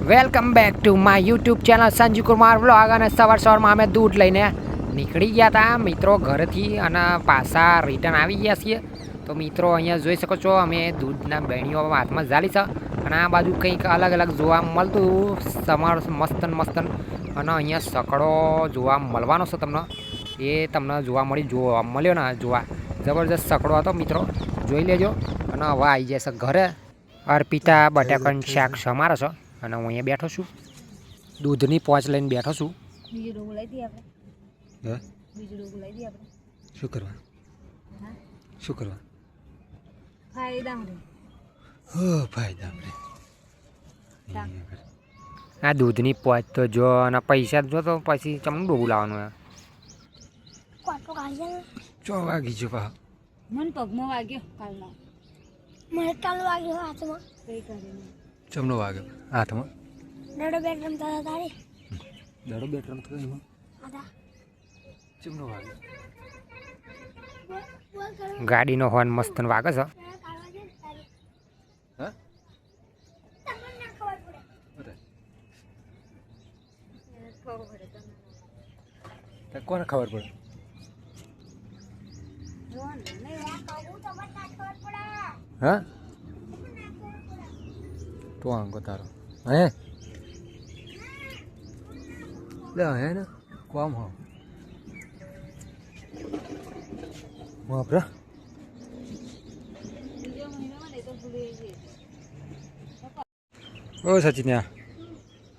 Welcome back to my YouTube channel Sanju Kumar vlog. અને સવારમાં અમે દૂધ લઈને નીકળી ગયા હતા મિત્રો ઘરેથી અને પાછા રિટર્ન આવી ગયા છીએ. તો મિત્રો અહીંયા જોઈ શકો છો અમે દૂધના બેણીઓ હાથમાં ઝાલી છે અને આ બાજુ કંઈક અલગ અલગ જોવા મળતું સમાર મસ્તન અને અહીંયા સકડો જોવા મળવાનો છે તમને. એ તમને જોવા મળ્યો ને જોવા જબરજસ્ત સકડો હતો મિત્રો, જોઈ લેજો. અને હવે આવી જશે ઘરે. અર્પિતા બટાકાનું શાક સમારે છે અને હું અહીંયા બેઠો છું, દૂધની પોચ લઈને બેઠો છું. શું કરવા આ દૂધની પોચ તો જો અને પૈસા જો તો પછી ચમનું ડોગું લાવવાનું. ચો વાગી જો પા મન પગમાં વાગ્યો કાલનો. મને કાલ વાગ્યો હાથમાં. કઈ કરીને ચમનો વાગ્યો હાથમાં. દડો બેટ રમતા હતા તારી. દડો બેટ રમતો એમાં હતા. ચમનો વાગ્યો. ગાડીનો હોર્ન મસ્ત વાગે છે. હા કોને ખબર પડે? હા તો આંકો તારો હે લે હે ને કોમ હો વાપરા ઓ સચિન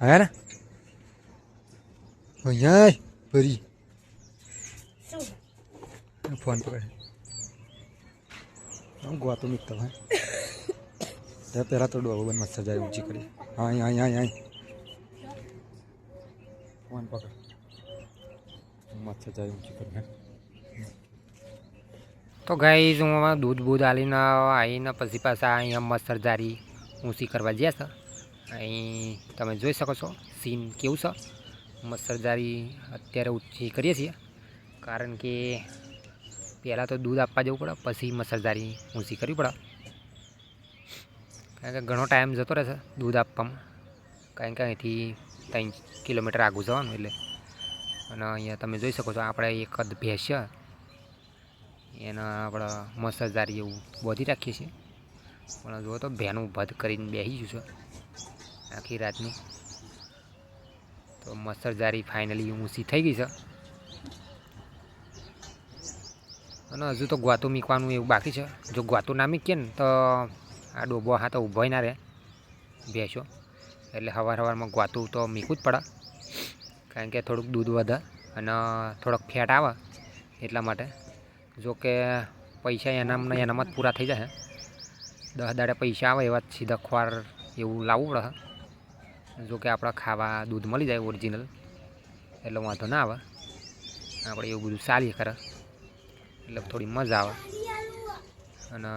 હે ને ઓય પરી ફોન પકડે ગોતો મિત્ર હે પહેલાં તો ડોબો બંધ મસ્ત જાય ઊંચી કરી. હા અહીં ફોન પકડ મસ્ત જાય ઊંચી કરી. તો ગાઈઝ હું દૂધ આવીને પછી પાછા અહીંયા મસ્તરજારી ઊંચી કરવા ગયા છે. અહીં તમે જોઈ શકો છો સીન કેવું છે. મસ્તરજારી અત્યારે ઊંચી કરીએ છીએ કારણ કે પહેલાં તો દૂધ આપવા જવું પડે, પછી મસરદારી ઊંચી કરવી પડે. કારણ કે ઘણો ટાઈમ જતો રહેશે દૂધ આપવામાં, કારણ કે અહીંથી 3 કિલોમીટર આગું જવાનું એટલે. અને અહીંયા તમે જોઈ શકો છો આપણે એક જ ભેંસ છે એના આપણે મસરદારી એવું બોધી રાખીએ છીએ. પણ જુઓ તો ભેનું ભદ કરીને બેસી ગયું છે આખી રાતની. તો મસરદારી ફાઇનલી ઊંચી થઈ ગઈ છે અને હજુ તો ગ્વાતું મીકવાનું એવું બાકી છે. જો ગ્વાતું ના મીકીએ ને તો આ ડોબો હા તો ઊભો ના રહે ભેંસો, એટલે સવારમાં ગ્વાતું તો મીકવું જ પડે કારણ કે થોડુંક દૂધ વધે અને થોડોક ફેટ આવે એટલા માટે. જો કે પૈસા એનામાં જ પૂરા થઈ જાય. 10 દાડે પૈસા આવે એવા સીધા ખોર એવું લાવવું પડે. જો કે આપણે ખાવા દૂધ મળી જાય ઓરિજિનલ એટલે વાંધો ના આવે. આપણે એવું બધું ચાલીએ કરે એટલે થોડી મજા આવે અને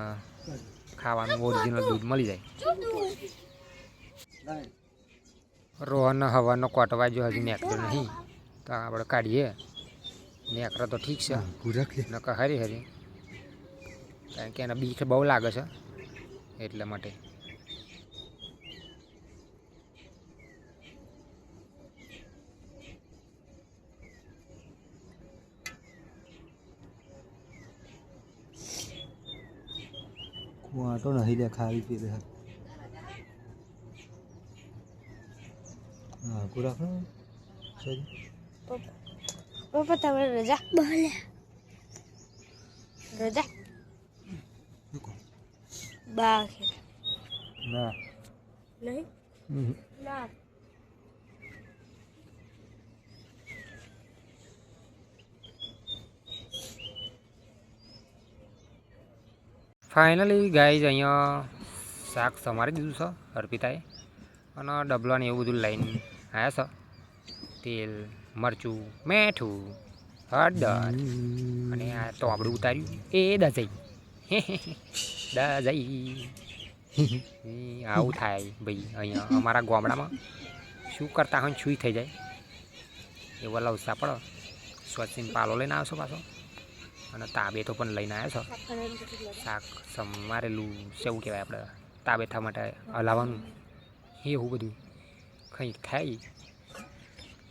ખાવાનું ઓરિજિનલ દૂધ મળી જાય. રોહન હવાનો કોટવા જો હજી નેકરો નહીં તો આપણે કાઢીએ. નેકરો તો ઠીક છે નકર હરી કારણ કે એને બીક બહુ લાગે છે એટલા માટે. વાંટો નહીં લે ખાવી પી લે. હા પૂરા પપ્પા તમે રજા બોલે રજા બા ના નહીં ના ફાઇનલી ગાઈઝ અહીંયા શાક સમારી દીધું છે અર્પિતાએ અને ડબલાને એવું બધું લઈને આવ્યા છે. તેલ, મરચું, મીઠું, હળદર અને આ તો આપણું ઉતાર્યું એ દજઈ આવું થાય ભાઈ અહીંયા અમારા ગામડામાં. શું કરતા હોય છુઈ થઈ જાય એવા લવસા પડો. સ્વચ્છીન પાલો લઈને આવશો પાછો અને તાબેતો પણ લઈને આવ્યો છો. શાક સમારેલું શું કહેવાય આપણે તાબેથા માટે હલાવવાનું એવું બધું કંઈ થાય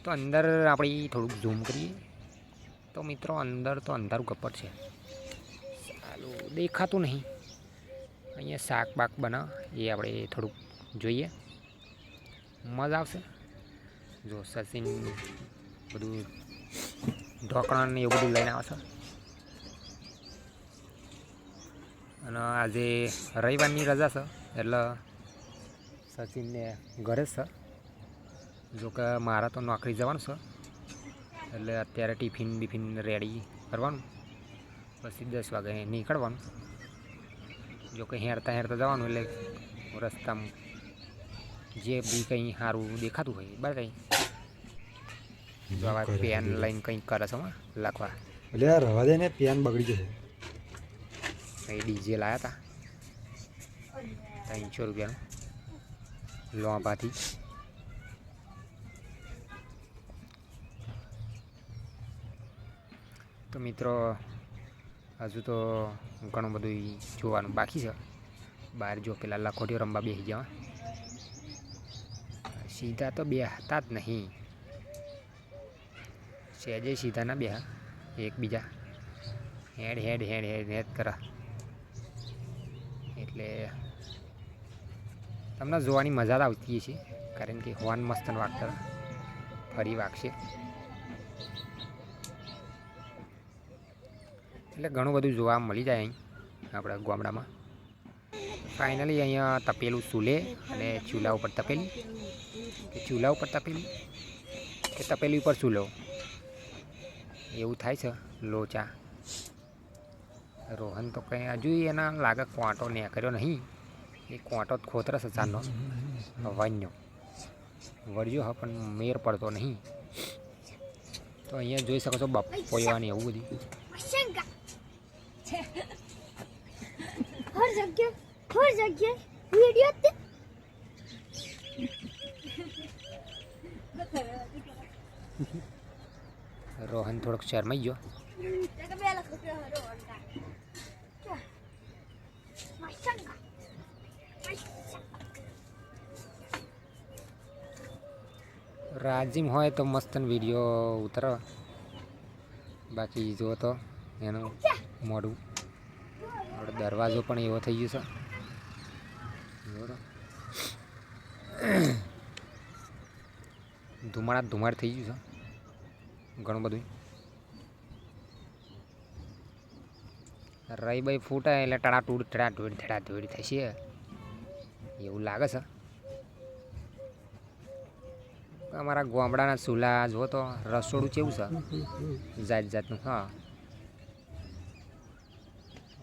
તો અંદર આપણે થોડુંક ઝૂમ કરીએ તો મિત્રો અંદર તો અંધારું કપડ છે, સારું દેખાતું નહીં. અહીંયા શાક બાક બનાવ એ આપણે થોડુંક જોઈએ, મજા આવશે. જો સચિન બધું ઢોકળા ને એવું બધું લઈને આવશે. અને આજે રવિવારની રજા છે એટલે સચિનને ઘરે જ છે. જોકે મારા તો નોકરી જવાનું છે એટલે અત્યારે ટિફિન બિફિન રેડી કરવાનું, પછી 10 વાગે નીકળવાનું. જોકે હેરતા હેરતા જવાનું એટલે રસ્તામાં જે બી કંઈ સારું દેખાતું હોય બરાબર. જો આવા પેન લઈને કંઈક કરે છે લખવા. એટલે યાર રવા દે ને, પેન બગડી જશે. એ ડીજે લાવ્યા હતા 300 રૂપિયાનું લોભાથી. તો મિત્રો હજુ તો ઘણું બધું જોવાનું બાકી છે. બહાર જો પેલા લખોટીઓ રમવા બેસી ગયા, સીધા તો બેસતા જ નહીં. સહેજે સીધા ના બેહા, એકબીજા હેડ હેડ હેડ હેડ હેડ કરે. એટલે તમને જોવાની મજા આવતી છે, કારણ કે હોર્ન મસ્ત વાગતા ફરી વાગશે. એટલે ઘણું બધું જોવા મળી જાય અહીં આપણા ગામડામાં. ફાઇનલી અહીંયા તપેલું ચૂલે અને ચૂલા ઉપર તપેલી, કે ચૂલા ઉપર તપેલી કે તપેલી ઉપર ચૂલો, એવું થાય છે. લોચા રોહન તો કંઈ હજુ એના લાગે કોંટો નીકળ્યો નહીં, એ કોંટો જ ખોતરસ ચાંદનો વાન્યો વળ્યો હા, પણ મેર પડતો નહીં. તો અહીંયા જોઈ શકો છો બપોયાની એવું બધું. हर जगह वीडियो રોહન થોડોક શરમાઈ ગયો. રાજીમ હોય તો મસ્ત વિડીયો ઉતરો, બાકી જુઓ તો એનું મોઢું. આપણે દરવાજો પણ એવો થઈ ગયો છે, ધુમાડ થઈ ગયું છે ઘણું બધું. રહી ભાઈ ફૂટાય એટલે ધડાધૂડ થશે એવું લાગે છે. અમારા ગામડાના ચૂલા જુઓ તો રસોડું કેવું છે, જાત જાતનું. હા,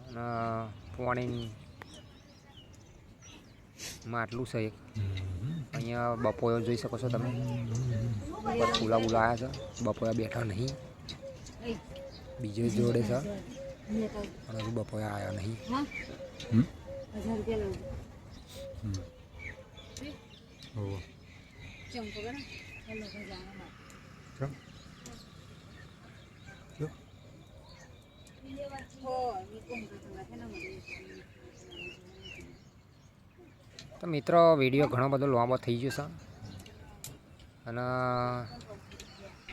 અને પાણી માટલું છે એક. અહીંયા બપોયો જોઈ શકો છો તમે, ફૂલા બુલા આવ્યા છે. બપોયા બેઠા નહીં, બીજો જોડે છે, પણ હજુ બપોયા આવ્યા નહીં. 1000 રૂપિયા લઉં હોવ. ચંપો કરે હેલો જાણો ચમ. જો. હો ઈ કોણ કરતા છે ને મને. તો મિત્રો વિડીયો ઘણો બધો લાંબો થઈ ગયો છે અને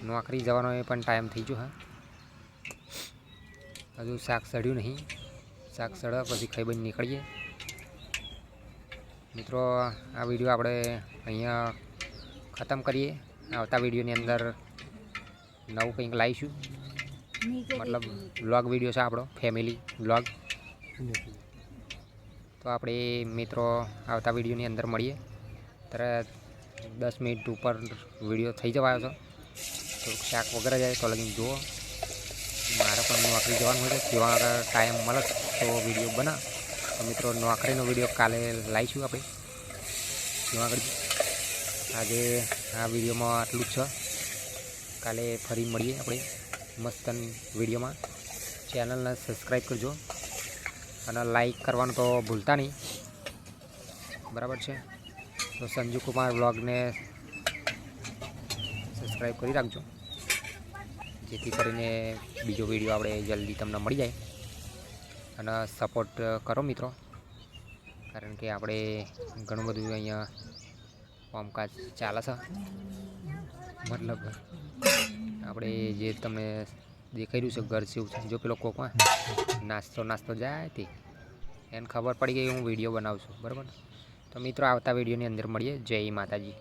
નોકરી જવાનો એ પણ ટાઈમ થઈ ગયો. હા, હજુ શાક સડ્યું નહીં, શાક સડ્યા પછી ખાઈ બની નીકળીએ. મિત્રો આ વિડીયો આપણે અહીંયા ખતમ કરીએ. આવતા વિડીયોની અંદર નવું કંઈક લાવીશું, મતલબ વ્લોગ વિડીયો છે આપણો, ફેમિલી વ્લોગ. તો આપણે મિત્રો આવતા વિડીયોની અંદર મળીએ. ત્યારે 10 મિનિટ ઉપર વિડીયો થઈ જવાયો છે, થોડુંક શાક વગેરે જાય તો લગીને જુઓ. મારે પણ નોકરી જવાનું હોય છે, જેવા આગળ ટાઈમ મળે તો વિડીયો બના. તો મિત્રો નોકરીનો વિડીયો કાલે લાવીશું આપણે જેવા આગળ. આજે આ વિડીયોમાં આટલું જ છે, કાલે ફરી મળીએ આપણે મસ્તન વિડીયોમાં. ચેનલને સબસ્ક્રાઈબ કરજો અને લાઈક કરવાનું તો ભૂલતા નહીં, બરાબર છે. તો સંજુ કુમાર વ્લોગને સબસ્ક્રાઈબ કરી રાખજો, જેથી કરીને બીજો વિડીયો આપણે જલ્દી તમને મળી જાય. અને સપોર્ટ કરો મિત્રો, કારણ કે આપણે ઘણું બધું અહીંયા કામકાજ ચાલે છે. મતલબ આપણે જે તમને દેખાઈ રહ્યું છે ઘર જેવું છે. જો પેલો કોકમાં નાસ્તો જાય તે એને ખબર પડી ગઈ હું વિડીયો બનાવું છું. બરાબર. તો મિત્રો આવતા વિડીયોની અંદર મળીએ. જય માતાજી.